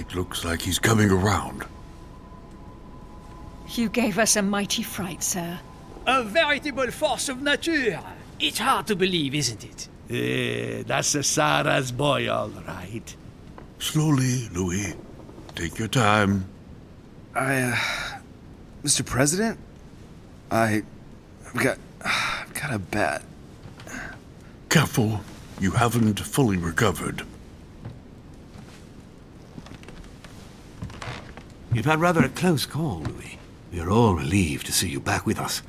It looks like he's coming around. You gave us a mighty fright, sir. A veritable force of nature. It's hard to believe, isn't it? That's a Sarah's boy, all right. Slowly, Louis. Take your time. Mr. President? I've got a bat. Careful. You haven't fully recovered. You've had rather a close call, Louis. We are all relieved to see you back with us.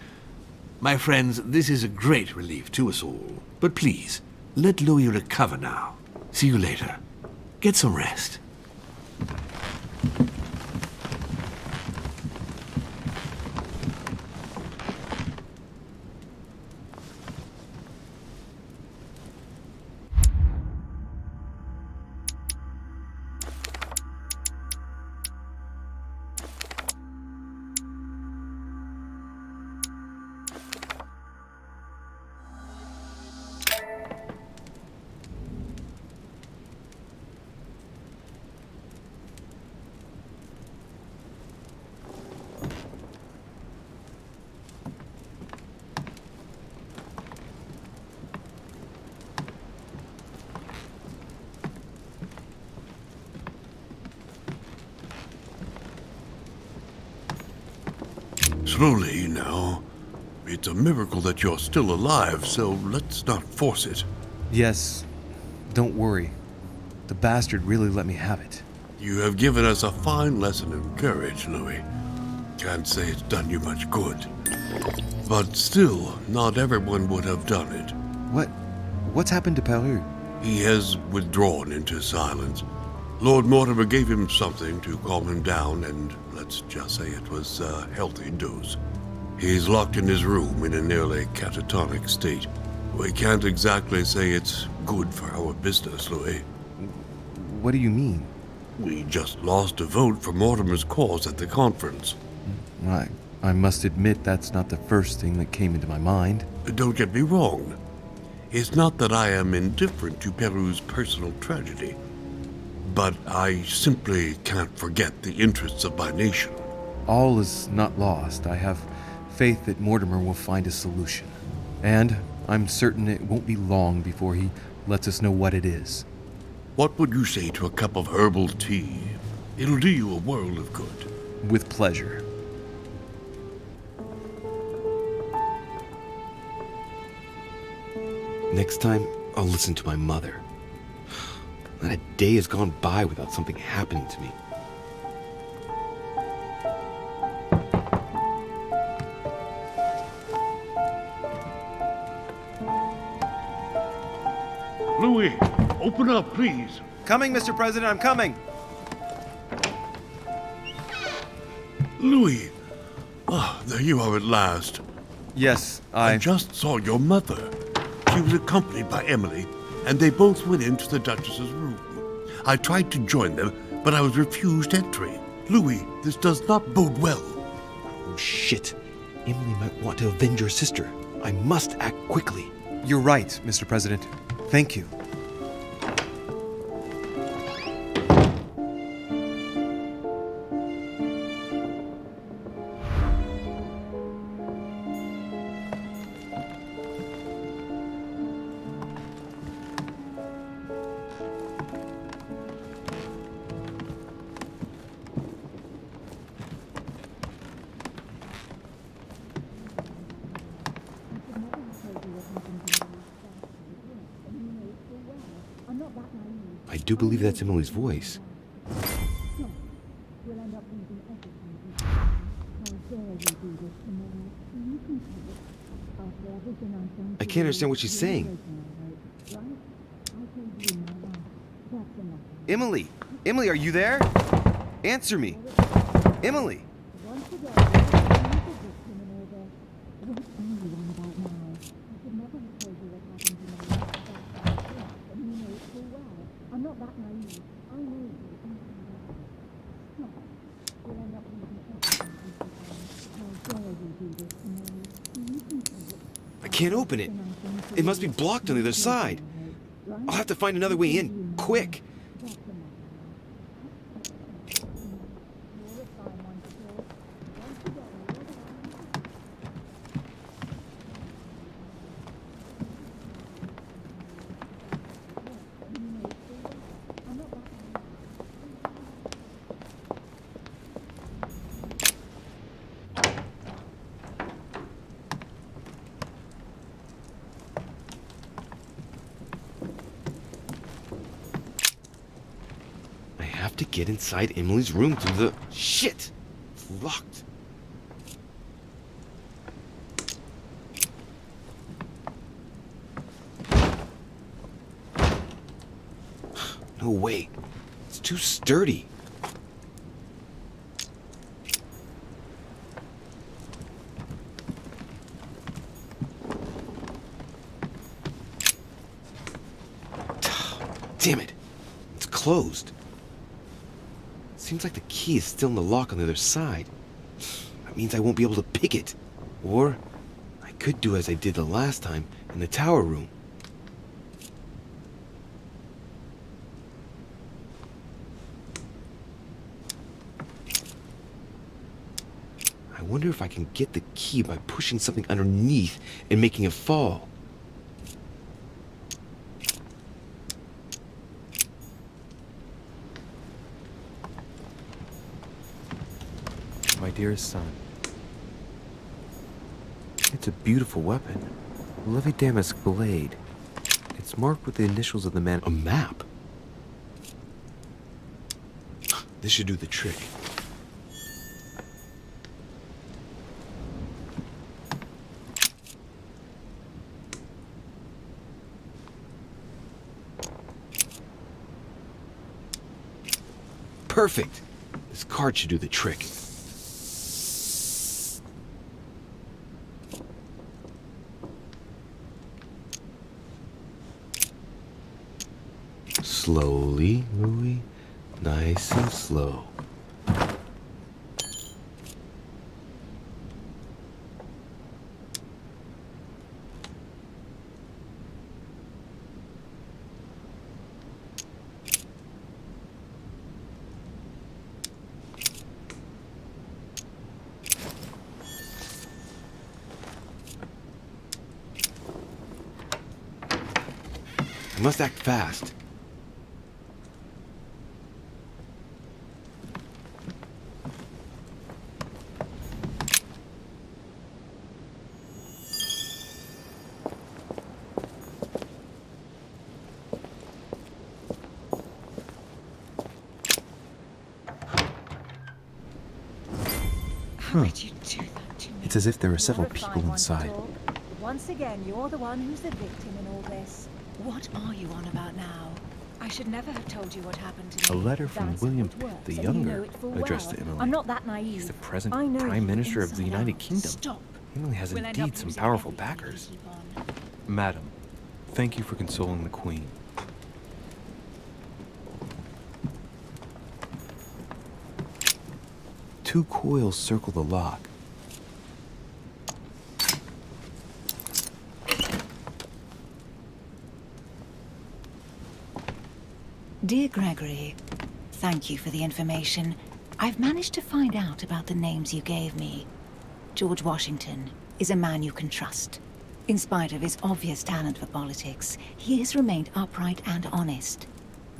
My friends, this is a great relief to us all. But please, let Louis recover now. See you later. Get some rest. Slowly now. It's a miracle that you're still alive, so let's not force it. Yes, don't worry. The bastard really let me have it. You have given us a fine lesson in courage, Louis. Can't say it's done you much good. But still, not everyone would have done it. What's happened to Peru? He has withdrawn into silence. Lord Mortimer gave him something to calm him down, and let's just say it was a healthy dose. He's locked in his room in a nearly catatonic state. We can't exactly say it's good for our business, Louis. What do you mean? We just lost a vote for Mortimer's cause at the conference. I must admit that's not the first thing that came into my mind. Don't get me wrong. It's not that I am indifferent to Peru's personal tragedy, but I simply can't forget the interests of my nation. All is not lost. I have faith that Mortimer will find a solution. And I'm certain it won't be long before he lets us know what it is. What would you say to a cup of herbal tea? It'll do you a world of good. With pleasure. Next time, I'll listen to my mother. Not a day has gone by without something happening to me. Louis, open up, please. Coming, Mr. President, I'm coming! Louis! Ah, there you are at last. Yes, I just saw your mother. She was accompanied by Emily, and they both went into the Duchess's room. I tried to join them, but I was refused entry. Louis, this does not bode well. Oh, shit. Emily might want to avenge her sister. I must act quickly. You're right, Mr. President. Thank you. I do believe that's Emily's voice. I can't understand what she's saying. Emily! Emily, are you there? Answer me! Emily! I can't open it. It must be blocked on the other side. I'll have to find another way in, quick. to get inside Emily's room through the... Shit! It's locked. No way. It's too sturdy. Damn it. It's closed. Seems like the key is still in the lock on the other side. That means I won't be able to pick it. Or I could do as I did the last time in the tower room. I wonder if I can get the key by pushing something underneath and making it fall. My dearest son, it's a beautiful weapon. A lovely damask blade. It's marked with the initials of the man. A map? This should do the trick. Perfect! This card should do the trick. Slowly, Louis. Nice and slow. I must act fast. How could you do that to me? It's as if there are several people inside. Once again, you're the one who's the victim in all this. What are you on about now? I should never have told you what happened to A me. letter from That's William how it works, the and you know Younger, it full addressed well. to Emily. I'm not that naive. He's the present I know Prime you Minister of the Inside United out. Kingdom. Stop. Emily has We'll end indeed up some losing powerful everything if you backers. keep on. Madam, thank you for consoling the Queen. Two coils circle the lock. Dear Gregory, thank you for the information. I've managed to find out about the names you gave me. George Washington is a man you can trust. In spite of his obvious talent for politics, he has remained upright and honest.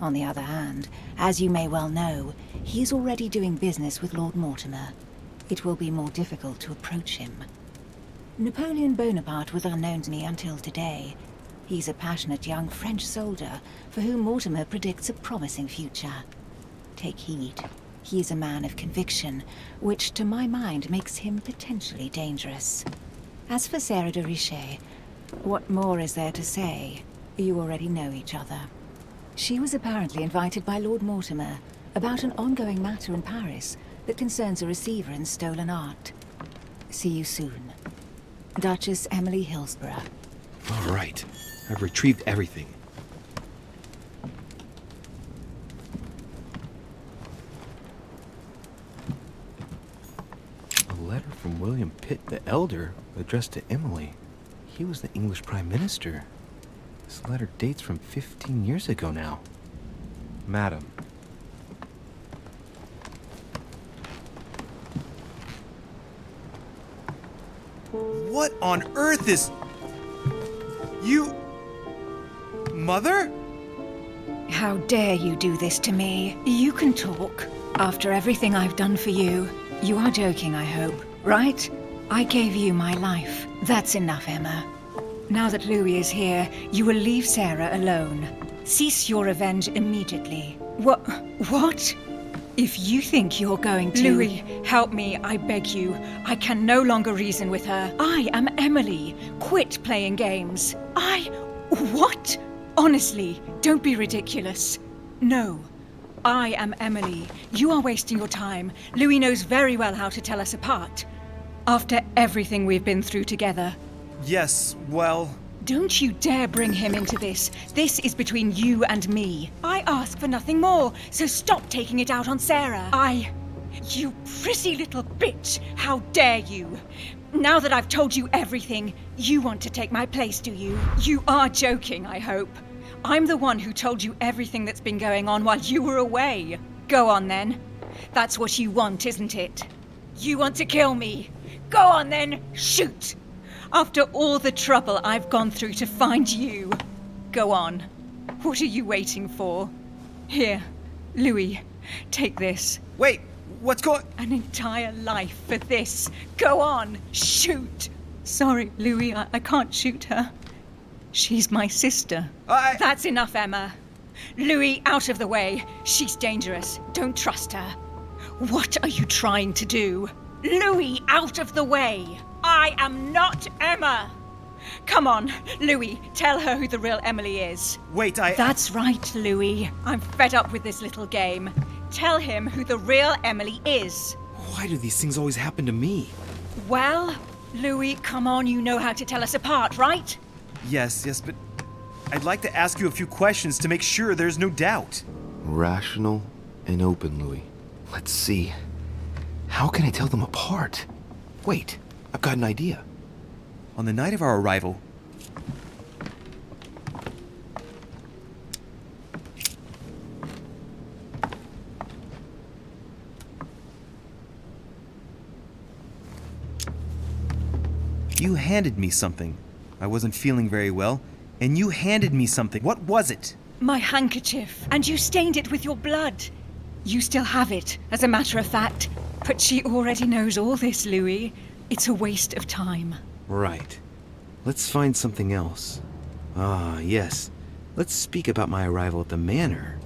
On the other hand, as you may well know, he is already doing business with Lord Mortimer. It will be more difficult to approach him. Napoleon Bonaparte was unknown to me until today. He's a passionate young French soldier for whom Mortimer predicts a promising future. Take heed. He is a man of conviction, which to my mind makes him potentially dangerous. As for Sarah de Richet, what more is there to say? You already know each other. She was apparently invited by Lord Mortimer about an ongoing matter in Paris that concerns a receiver in stolen art. See you soon. Duchess Emily Hillsborough. All right. I've retrieved everything. A letter from William Pitt the Elder addressed to Emily. He was the English Prime Minister. This letter dates from 15 years ago now. Madam. What on earth is... You... Mother? How dare you do this to me? You can talk. After everything I've done for you. You are joking, I hope, right? I gave you my life. That's enough, Emma. Now that Louis is here, you will leave Sarah alone. Cease your revenge immediately. What? If you think you're going to... Louis, help me, I beg you. I can no longer reason with her. I am Emily. Quit playing games. What? Honestly, don't be ridiculous. No. I am Emily. You are wasting your time. Louis knows very well how to tell us apart. After everything we've been through together. Yes, well... Don't you dare bring him into this. This is between you and me. I ask for nothing more, so stop taking it out on Sarah. You pretty little bitch! How dare you! Now that I've told you everything, you want to take my place, do you? You are joking, I hope. I'm the one who told you everything that's been going on while you were away. Go on then. That's what you want, isn't it? You want to kill me. Go on then, shoot! After all the trouble I've gone through to find you. Go on. What are you waiting for? Here, Louis, take this. Wait, what's going... An entire life for this. Go on, shoot! Sorry, Louis, I can't shoot her. She's my sister. That's enough, Emma. Louis, out of the way. She's dangerous. Don't trust her. What are you trying to do? Louis, out of the way! I am not Emma! Come on, Louis, tell her who the real Emily is. Wait, That's right, Louis. I'm fed up with this little game. Tell him who the real Emily is. Why do these things always happen to me? Well, Louis, come on, you know how to tell us apart, right? Yes, but I'd like to ask you a few questions to make sure there's no doubt. Rational and open, Louis. Let's see. How can I tell them apart? Wait, I've got an idea. On the night of our arrival, you handed me something. I wasn't feeling very well, and you handed me something. What was it? My handkerchief, and you stained it with your blood. You still have it, as a matter of fact. But she already knows all this, Louis. It's a waste of time. Right. Let's find something else. Ah, yes. Let's speak about my arrival at the manor.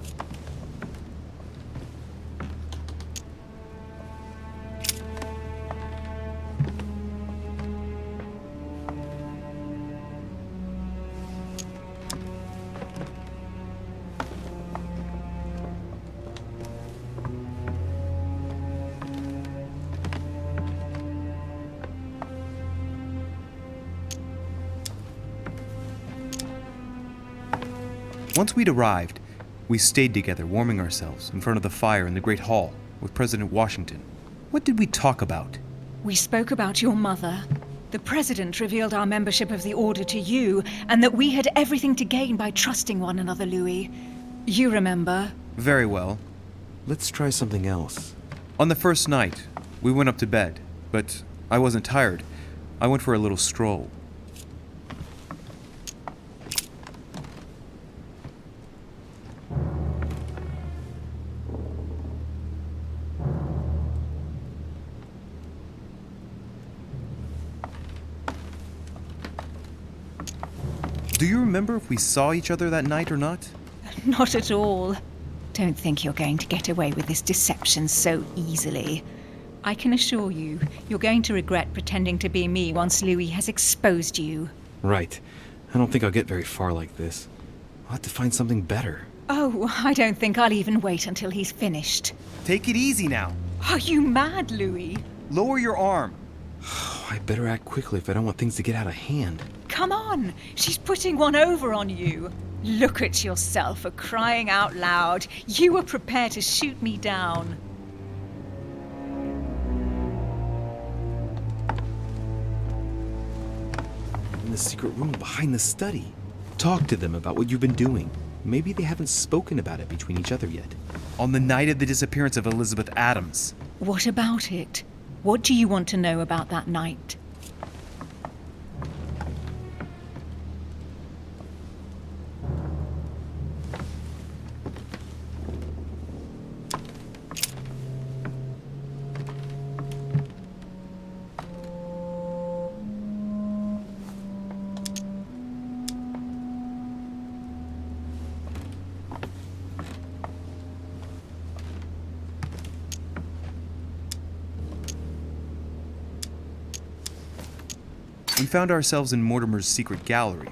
Once we'd arrived, we stayed together, warming ourselves in front of the fire in the Great Hall with President Washington. What did we talk about? We spoke about your mother. The president revealed our membership of the order to you, and that we had everything to gain by trusting one another, Louis. You remember? Very well. Let's try something else. On the first night, we went up to bed, but I wasn't tired. I went for a little stroll. Do you remember if we saw each other that night or not? Not at all. Don't think you're going to get away with this deception so easily. I can assure you, you're going to regret pretending to be me once Louis has exposed you. Right. I don't think I'll get very far like this. I'll have to find something better. Oh, I don't think I'll even wait until he's finished. Take it easy now. Are you mad, Louis? Lower your arm. I better act quickly if I don't want things to get out of hand. Come on, she's putting one over on you. Look at yourself for crying out loud. You were prepared to shoot me down. In the secret room behind the study. Talk to them about what you've been doing. Maybe they haven't spoken about it between each other yet. On the night of the disappearance of Elizabeth Adams. What about it? What do you want to know about that night? We found ourselves in Mortimer's secret gallery.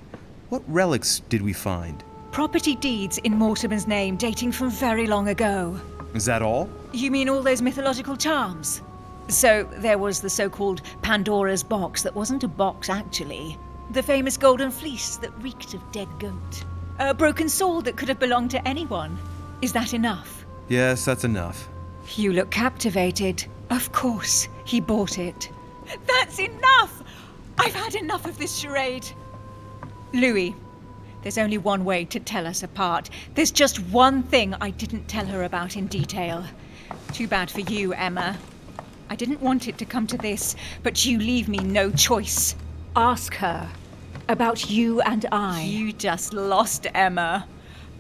What relics did we find? Property deeds in Mortimer's name dating from very long ago. Is that all? You mean all those mythological charms? So there was the so-called Pandora's box that wasn't a box actually. The famous golden fleece that reeked of dead goat. A broken sword that could have belonged to anyone. Is that enough? Yes, that's enough. You look captivated. Of course, he bought it. That's enough! I've had enough of this charade. Louis, there's only one way to tell us apart. There's just one thing I didn't tell her about in detail. Too bad for you, Emma. I didn't want it to come to this, but you leave me no choice. Ask her about you and I. You just lost, Emma.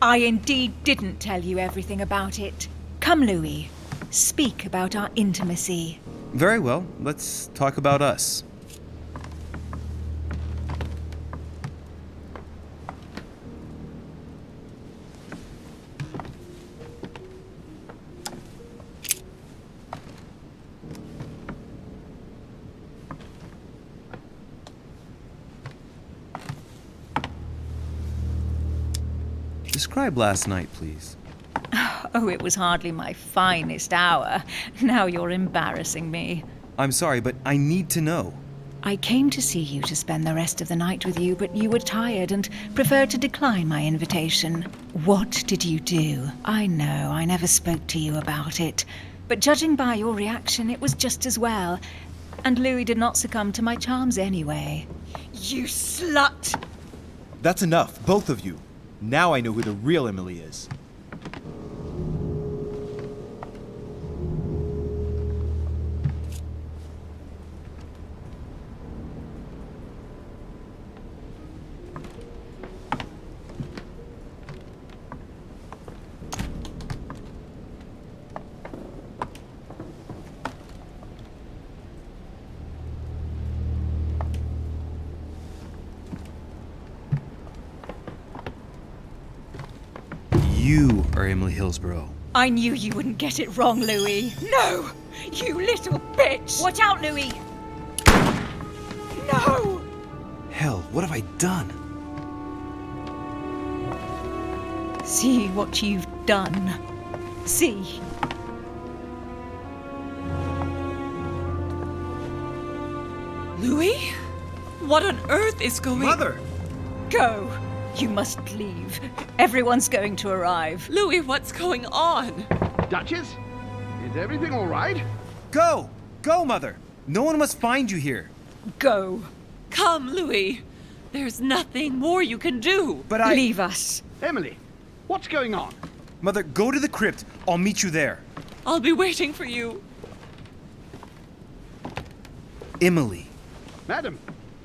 I indeed didn't tell you everything about it. Come, Louis. Speak about our intimacy. Very well, let's talk about us. Describe last night, please. Oh, it was hardly my finest hour. Now you're embarrassing me. I'm sorry, but I need to know. I came to see you to spend the rest of the night with you, but you were tired and preferred to decline my invitation. What did you do? I know I never spoke to you about it, but judging by your reaction, it was just as well. And Louis did not succumb to my charms anyway. You slut! That's enough, both of you. Now I know who the real Emily is. You are Emily Hillsborough. I knew you wouldn't get it wrong, Louis. No! You little bitch! Watch out, Louis! No! Hell, what have I done? See what you've done. See. Louis? What on earth is going... Mother! Go. You must leave. Everyone's going to arrive. Louis, what's going on? Duchess? Is everything all right? Go! Go, Mother! No one must find you here. Go. Come, Louis. There's nothing more you can do. But I... Leave us. Emily, what's going on? Mother, go to the crypt. I'll meet you there. I'll be waiting for you. Emily. Madam,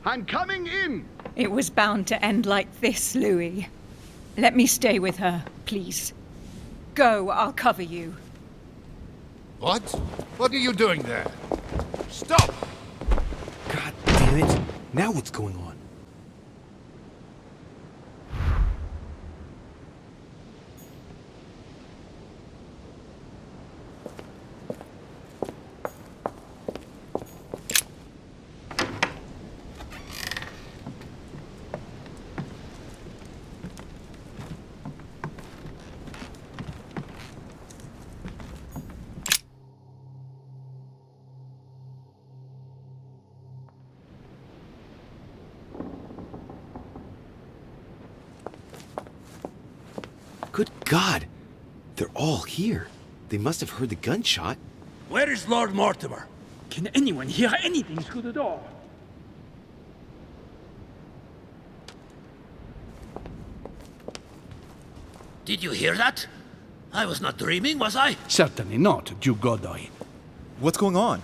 I'm coming in. It was bound to end like this, Louis. Let me stay with her, please. Go, I'll cover you. What? What are you doing there? Stop! God damn it. Now what's going on? Good God! They're all here. They must have heard the gunshot. Where is Lord Mortimer? Can anyone hear anything through the door? Did you hear that? I was not dreaming, was I? Certainly not, Duke Godoy. What's going on?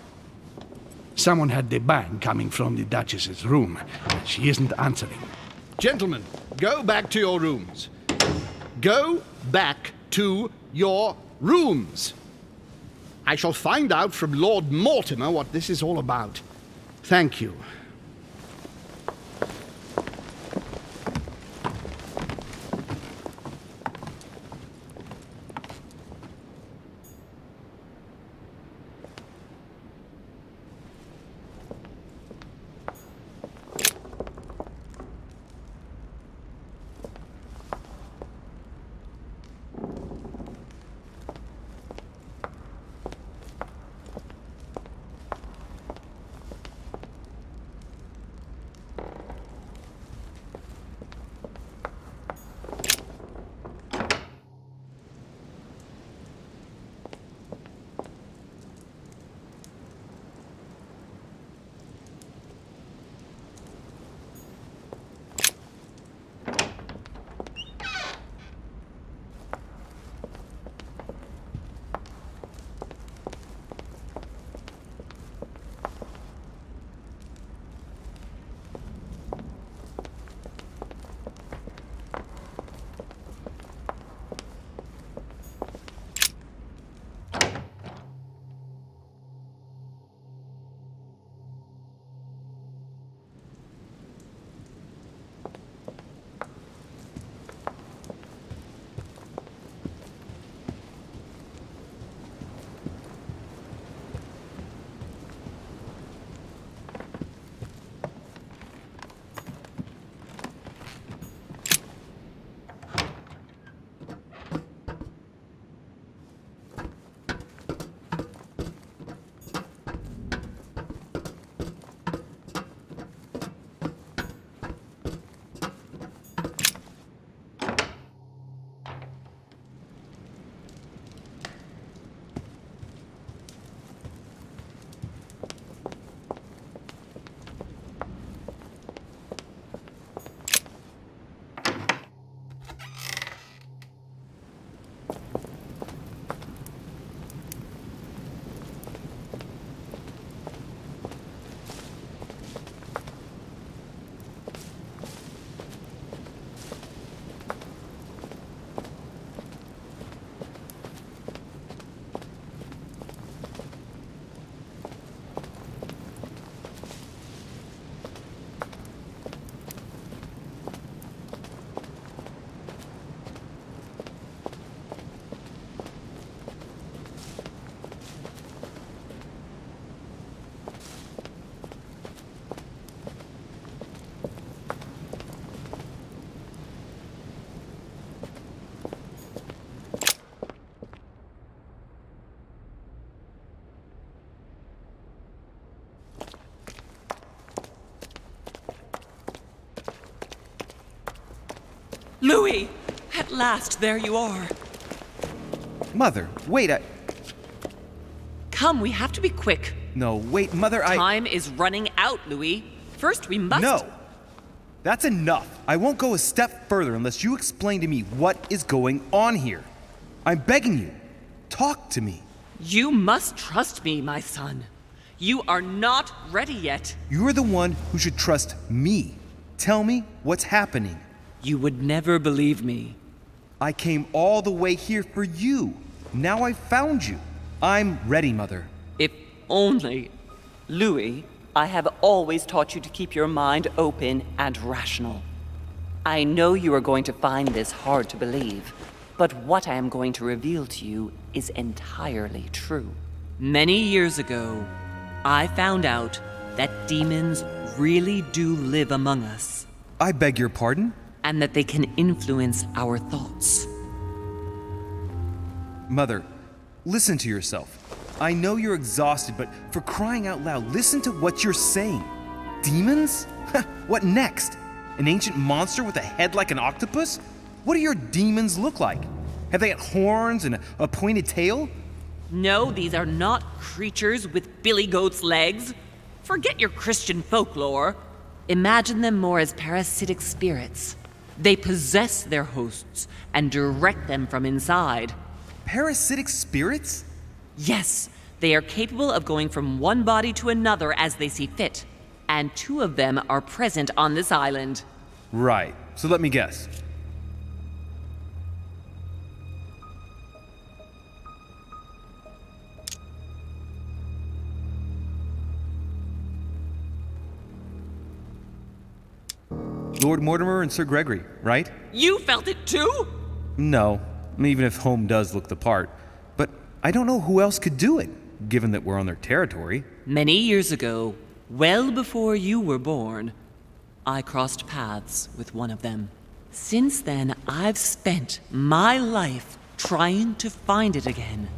Someone had the bang coming from the Duchess's room. She isn't answering. Gentlemen, go back to your rooms. Go back to your rooms. I shall find out from Lord Mortimer what this is all about. Thank you. Louis! At last, there you are. Mother, wait, Come, we have to be quick. No, wait, Mother, Time is running out, Louis. First, we must... No! That's enough. I won't go a step further unless you explain to me what is going on here. I'm begging you. Talk to me. You must trust me, my son. You are not ready yet. You're the one who should trust me. Tell me what's happening. You would never believe me. I came all the way here for you. Now I've found you. I'm ready, Mother. If only... Louis, I have always taught you to keep your mind open and rational. I know you are going to find this hard to believe, but what I am going to reveal to you is entirely true. Many years ago, I found out that demons really do live among us. I beg your pardon? And that they can influence our thoughts. Mother, listen to yourself. I know you're exhausted, but for crying out loud, listen to what you're saying. Demons? What next? An ancient monster with a head like an octopus? What do your demons look like? Have they got horns and a pointed tail? No, these are not creatures with billy goat's legs. Forget your Christian folklore. Imagine them more as parasitic spirits. They possess their hosts and direct them from inside. Parasitic spirits? Yes, they are capable of going from one body to another as they see fit. And 2 of them are present on this island. Right, so let me guess. Lord Mortimer and Sir Gregory, right? You felt it too? No, even if Home does look the part. But I don't know who else could do it, given that we're on their territory. Many years ago, well before you were born, I crossed paths with one of them. Since then, I've spent my life trying to find it again.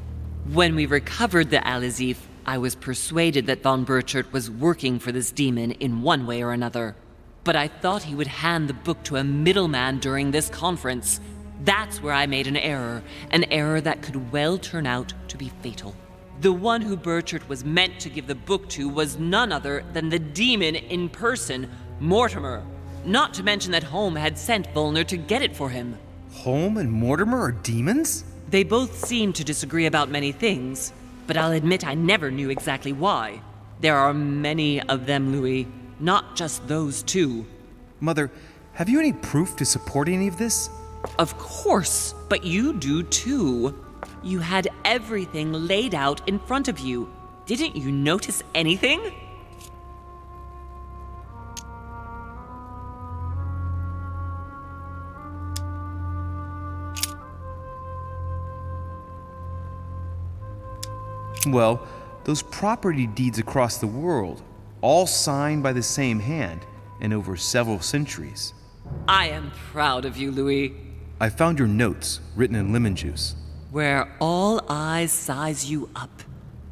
When we recovered the Alizif, I was persuaded that von Burchard was working for this demon in one way or another. But I thought he would hand the book to a middleman during this conference. That's where I made an error that could well turn out to be fatal. The one who Burchard was meant to give the book to was none other than the demon in person, Mortimer. Not to mention that Home had sent Volner to get it for him. Home and Mortimer are demons? They both seem to disagree about many things, but I'll admit I never knew exactly why. There are many of them, Louis. Not just those 2. Mother, have you any proof to support any of this? Of course, but you do too. You had everything laid out in front of you. Didn't you notice anything? Well, those property deeds across the world, all signed by the same hand and over several centuries. I am proud of you, Louis. I found your notes written in lemon juice. Where all eyes size you up.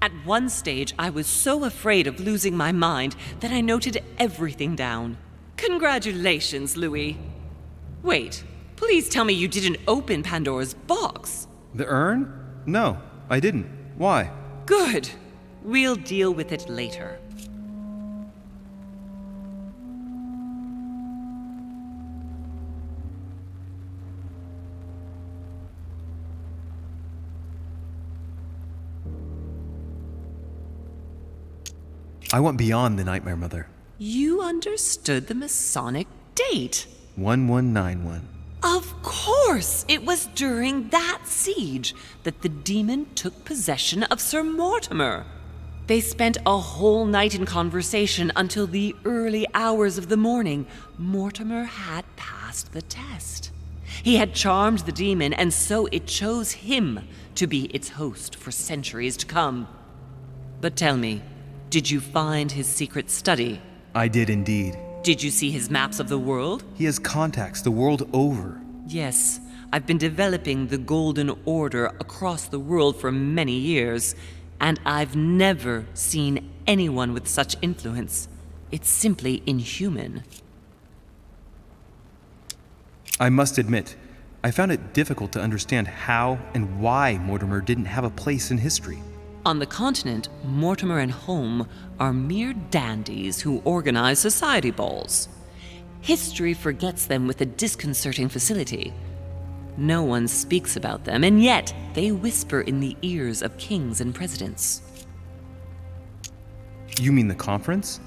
At one stage, I was so afraid of losing my mind that I noted everything down. Congratulations, Louis. Wait, please tell me you didn't open Pandora's box. The urn? No, I didn't. Why? Good. We'll deal with it later. I went beyond the nightmare, Mother. You understood the Masonic date. 1191. Of course! It was during that siege that the demon took possession of Sir Mortimer. They spent a whole night in conversation until the early hours of the morning. Mortimer had passed the test. He had charmed the demon, and so it chose him to be its host for centuries to come. But tell me, did you find his secret study? I did indeed. Did you see his maps of the world? He has contacts the world over. Yes, I've been developing the Golden Order across the world for many years, and I've never seen anyone with such influence. It's simply inhuman. I must admit, I found it difficult to understand how and why Mortimer didn't have a place in history. On the continent, Mortimer and Home are mere dandies who organize society balls. History forgets them with a disconcerting facility. No one speaks about them, and yet they whisper in the ears of kings and presidents. You mean the conference?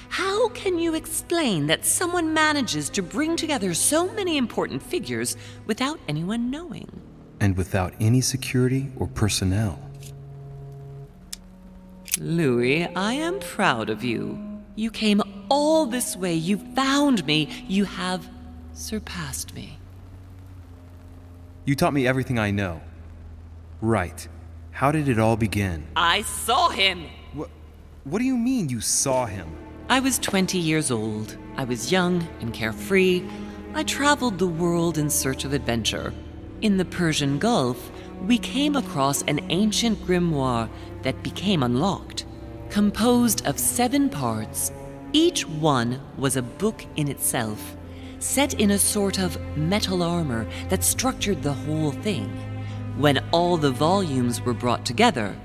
How can you explain that someone manages to bring together so many important figures without anyone knowing? And without any security or personnel. Louis, I am proud of you. You came all this way, you found me, you have surpassed me. You taught me everything I know. Right. How did it all begin? I saw him! What do you mean you saw him? I was 20 years old. I was young and carefree. I traveled the world in search of adventure. In the Persian Gulf, we came across an ancient grimoire that became unlocked. Composed of 7 parts, each one was a book in itself, set in a sort of metal armor that structured the whole thing. When all the volumes were brought together,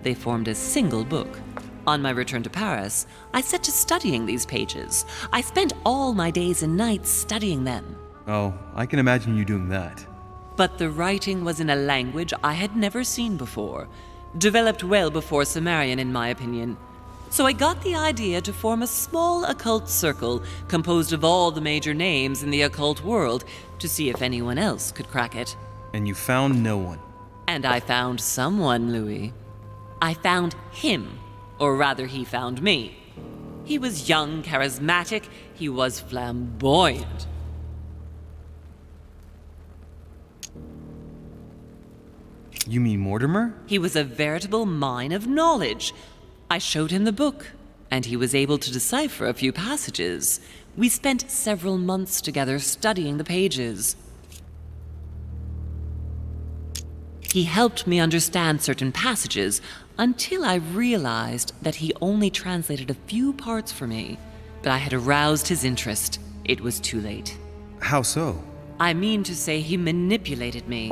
they formed a single book. On my return to Paris, I set to studying these pages. I spent all my days and nights studying them. Oh, I can imagine you doing that. But the writing was in a language I had never seen before, developed well before Sumerian, in my opinion. So I got the idea to form a small occult circle composed of all the major names in the occult world to see if anyone else could crack it. And you found no one. And I found someone, Louis. I found him. Or rather, he found me. He was young, charismatic, he was flamboyant. You mean Mortimer? He was a veritable mine of knowledge. I showed him the book, and he was able to decipher a few passages. We spent several months together studying the pages. He helped me understand certain passages until I realized that he only translated a few parts for me. But I had aroused his interest. It was too late. How so? I mean to say he manipulated me.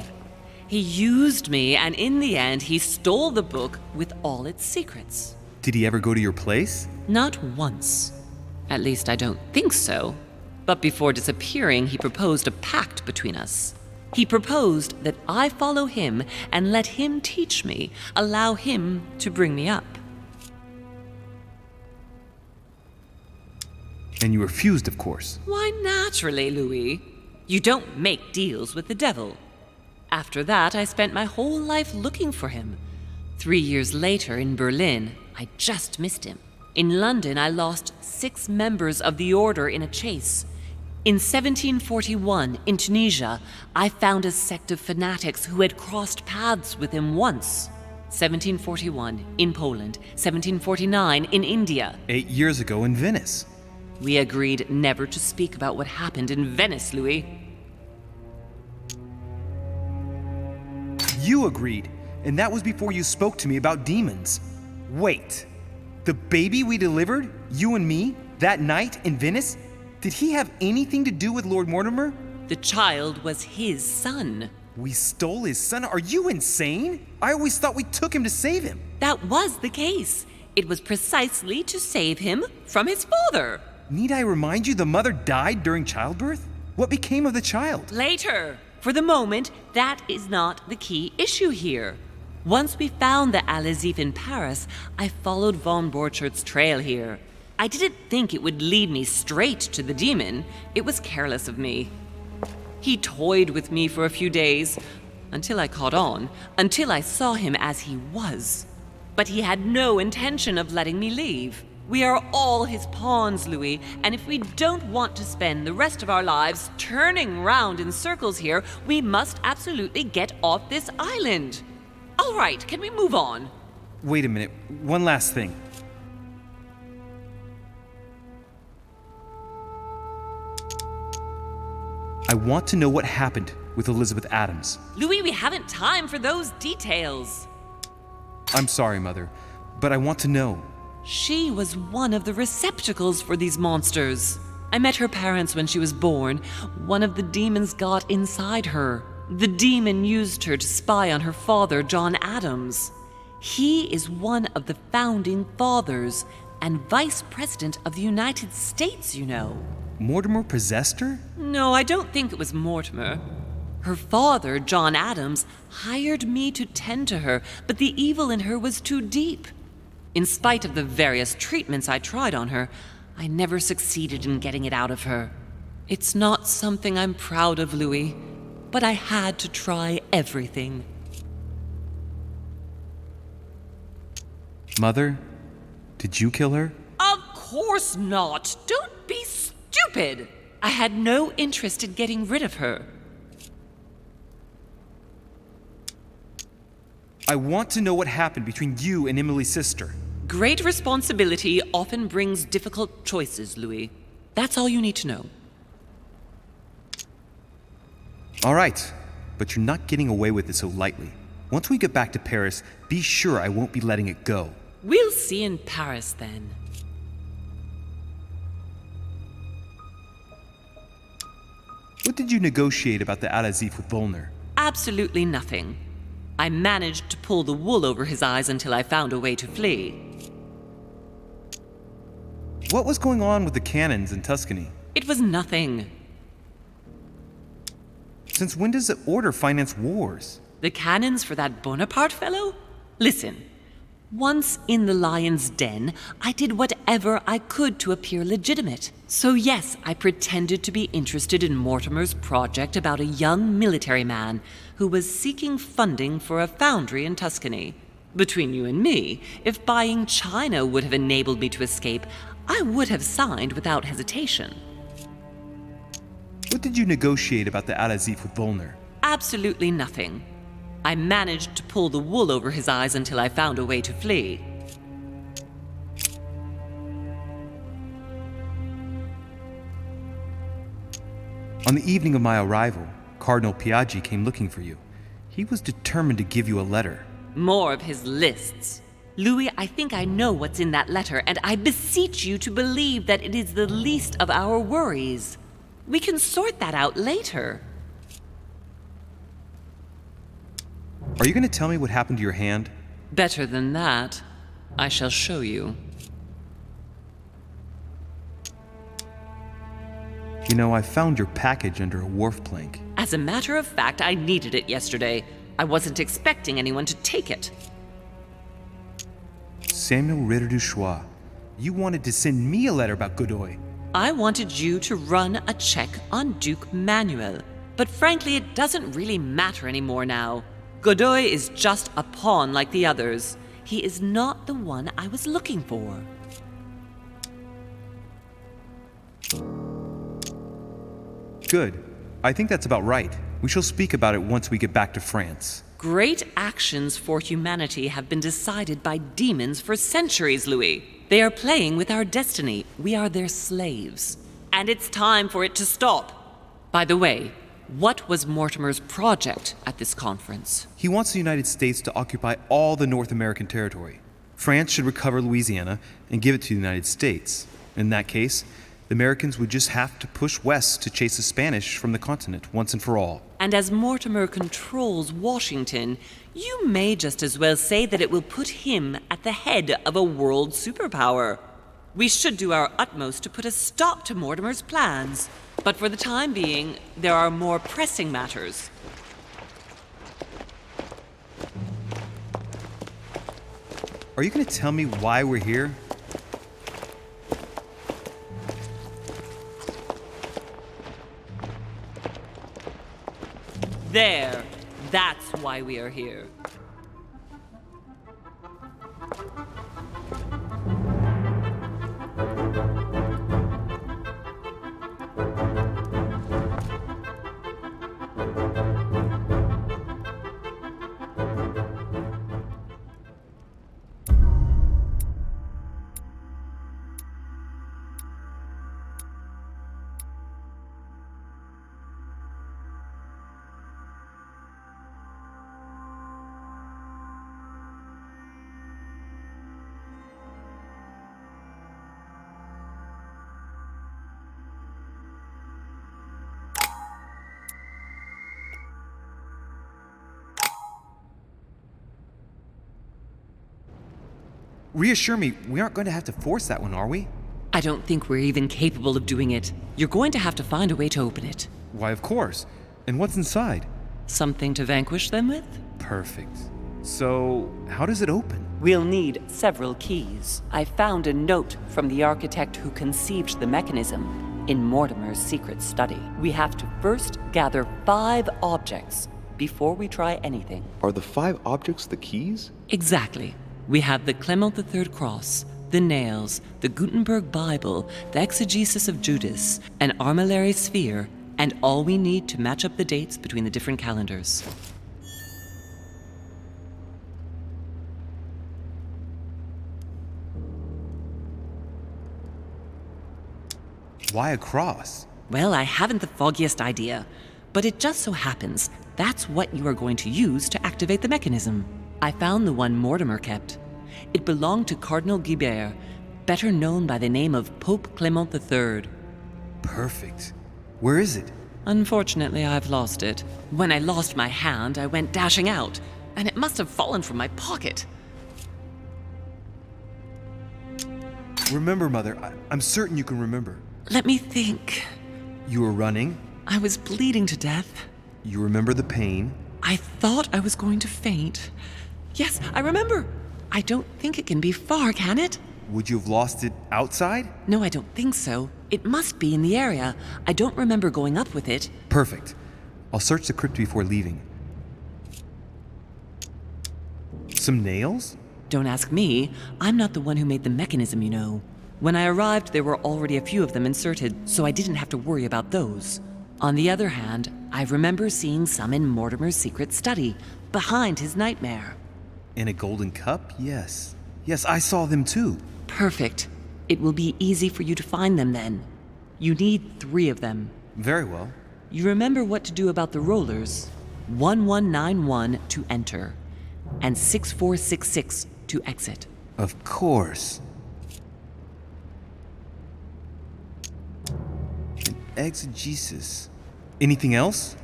He used me, and in the end, he stole the book with all its secrets. Did he ever go to your place? Not once. At least I don't think so. But before disappearing, he proposed a pact between us. He proposed that I follow him and let him teach me, allow him to bring me up. And you refused, of course. Why, naturally, Louis. You don't make deals with the devil. After that, I spent my whole life looking for him. 3 years later, in Berlin, I just missed him. In London, I lost 6 members of the order in a chase. In 1741, in Tunisia, I found a sect of fanatics who had crossed paths with him once. 1741, in Poland. 1749, in India. 8 years ago in Venice. We agreed never to speak about what happened in Venice, Louis. You agreed, and that was before you spoke to me about demons. Wait, the baby we delivered, you and me, that night in Venice, did he have anything to do with Lord Mortimer? The child was his son. We stole his son? Are you insane? I always thought we took him to save him. That was the case. It was precisely to save him from his father. Need I remind you the mother died during childbirth? What became of the child? Later. For the moment, that is not the key issue here. Once we found the Al-Azif in Paris, I followed von Borchart's trail here. I didn't think it would lead me straight to the demon. It was careless of me. He toyed with me for a few days, until I caught on, until I saw him as he was. But he had no intention of letting me leave. We are all his pawns, Louis, and if we don't want to spend the rest of our lives turning round in circles here, we must absolutely get off this island. All right, can we move on? Wait a minute, one last thing. I want to know what happened with Elizabeth Adams. Louis, we haven't time for those details. I'm sorry, Mother, but I want to know. She was one of the receptacles for these monsters. I met her parents when she was born. One of the demons got inside her. The demon used her to spy on her father, John Adams. He is one of the founding fathers and vice president of the United States, you know. Mortimer possessed her? No, I don't think it was Mortimer. Her father, John Adams, hired me to tend to her, but the evil in her was too deep. In spite of the various treatments I tried on her, I never succeeded in getting it out of her. It's not something I'm proud of, Louis, but I had to try everything. Mother, did you kill her? Of course not. Don't be stupid. I had no interest in getting rid of her. I want to know what happened between you and Emily's sister. Great responsibility often brings difficult choices, Louis. That's all you need to know. All right, but you're not getting away with it so lightly. Once we get back to Paris, be sure I won't be letting it go. We'll see in Paris then. What did you negotiate about the Alazif with Volner? Absolutely nothing. I managed to pull the wool over his eyes until I found a way to flee. What was going on with the cannons in Tuscany? It was nothing. Since when does the Order finance wars? The cannons for that Bonaparte fellow? Listen, once in the lion's den, I did whatever I could to appear legitimate. So yes, I pretended to be interested in Mortimer's project about a young military man who was seeking funding for a foundry in Tuscany. Between you and me, if buying China would have enabled me to escape, I would have signed without hesitation. What did you negotiate about the Alazif with Volner? Absolutely nothing. I managed to pull the wool over his eyes until I found a way to flee. On the evening of my arrival, Cardinal Piaggi came looking for you. He was determined to give you a letter. More of his lists. Louis, I think I know what's in that letter, and I beseech you to believe that it is the least of our worries. We can sort that out later. Are you going to tell me what happened to your hand? Better than that. I shall show you. You know, I found your package under a wharf plank. As a matter of fact, I needed it yesterday. I wasn't expecting anyone to take it. Samuel Ritter du Choix, you wanted to send me a letter about Godoy. I wanted you to run a check on Duke Manuel. But frankly, it doesn't really matter anymore now. Godoy is just a pawn like the others. He is not the one I was looking for. Good. I think that's about right. We shall speak about it once we get back to France. Great actions for humanity have been decided by demons for centuries, Louis. They are playing with our destiny. We are their slaves. And it's time for it to stop. By the way, what was Mortimer's project at this conference? He wants the United States to occupy all the North American territory. France should recover Louisiana and give it to the United States. In that case, the Americans would just have to push west to chase the Spanish from the continent once and for all. And as Mortimer controls Washington, you may just as well say that it will put him at the head of a world superpower. We should do our utmost to put a stop to Mortimer's plans. But for the time being, there are more pressing matters. Are you going to tell me why we're here? There. That's why we are here. Reassure me, we aren't going to have to force that one, are we? I don't think we're even capable of doing it. You're going to have to find a way to open it. Why, of course. And what's inside? Something to vanquish them with? Perfect. So, how does it open? We'll need several keys. I found a note from the architect who conceived the mechanism in Mortimer's secret study. We have to first gather 5 objects before we try anything. Are the 5 objects the keys? Exactly. We have the Clement III cross, the nails, the Gutenberg Bible, the exegesis of Judas, an armillary sphere, and all we need to match up the dates between the different calendars. Why a cross? Well, I haven't the foggiest idea, but it just so happens that's what you are going to use to activate the mechanism. I found the one Mortimer kept. It belonged to Cardinal Guibert, better known by the name of Pope Clement III. Perfect. Where is it? Unfortunately, I've lost it. When I lost my hand, I went dashing out, and it must have fallen from my pocket. Remember, Mother. I'm certain you can remember. Let me think. You were running. I was bleeding to death. You remember the pain. I thought I was going to faint. Yes, I remember. I don't think it can be far, can it? Would you have lost it outside? No, I don't think so. It must be in the area. I don't remember going up with it. Perfect. I'll search the crypt before leaving. Some nails? Don't ask me. I'm not the one who made the mechanism, you know. When I arrived, there were already a few of them inserted, so I didn't have to worry about those. On the other hand, I remember seeing some in Mortimer's secret study, behind his nightmare. In a golden cup? Yes. Yes, I saw them too. Perfect. It will be easy for you to find them then. You need 3 of them. Very well. You remember what to do about the rollers. 1191 to enter, and 6466 to exit. Of course. An exegesis. Anything else?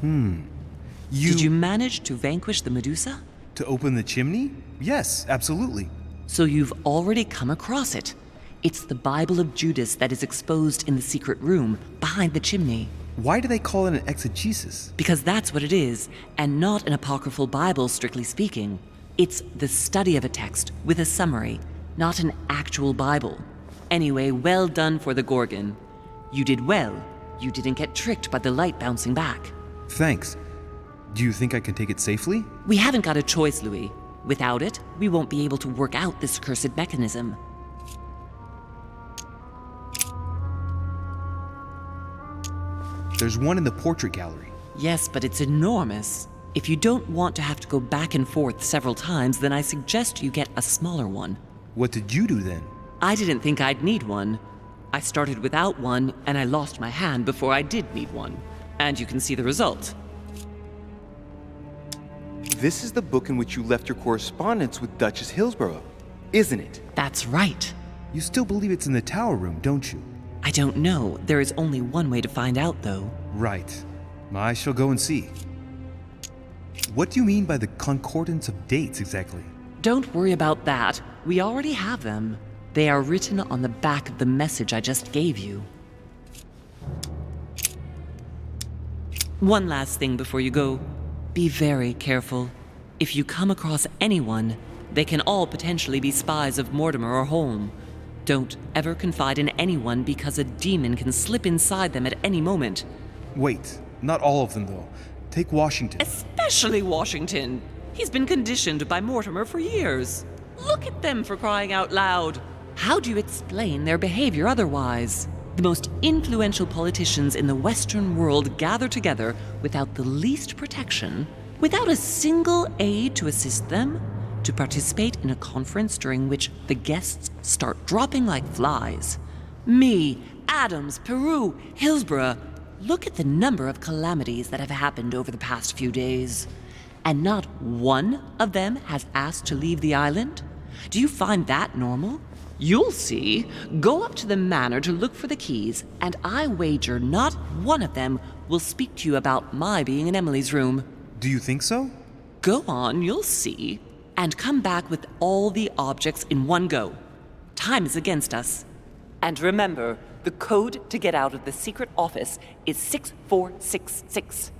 Did you manage to vanquish the Medusa? To open the chimney? Yes, absolutely. So you've already come across it. It's the Bible of Judas that is exposed in the secret room behind the chimney. Why do they call it an exegesis? Because that's what it is, and not an apocryphal Bible, strictly speaking. It's the study of a text with a summary, not an actual Bible. Anyway, well done for the Gorgon. You did well. You didn't get tricked by the light bouncing back. Thanks. Do you think I can take it safely? We haven't got a choice, Louis. Without it, we won't be able to work out this cursed mechanism. There's one in the portrait gallery. Yes, but it's enormous. If you don't want to have to go back and forth several times, then I suggest you get a smaller one. What did you do then? I didn't think I'd need one. I started without one, and I lost my hand before I did need one. And you can see the result. This is the book in which you left your correspondence with Duchess Hillsborough, isn't it? That's right. You still believe it's in the tower room, don't you? I don't know. There is only one way to find out, though. Right. I shall go and see. What do you mean by the concordance of dates, exactly? Don't worry about that. We already have them. They are written on the back of the message I just gave you. One last thing before you go. Be very careful. If you come across anyone, they can all potentially be spies of Mortimer or Holm. Don't ever confide in anyone because a demon can slip inside them at any moment. Wait, not all of them though. Take Washington. Especially Washington. He's been conditioned by Mortimer for years. Look at them, for crying out loud. How do you explain their behavior otherwise? The most influential politicians in the Western world gather together without the least protection, without a single aid to assist them, to participate in a conference during which the guests start dropping like flies. Me, Adams, Peru, Hillsborough. Look at the number of calamities that have happened over the past few days. And not one of them has asked to leave the island? Do you find that normal? You'll see. Go up to the manor to look for the keys, and I wager not one of them will speak to you about my being in Emily's room. Do you think so? Go on, you'll see. and come back with all the objects in one go. Time is against us. And remember, the code to get out of the secret office is 6466.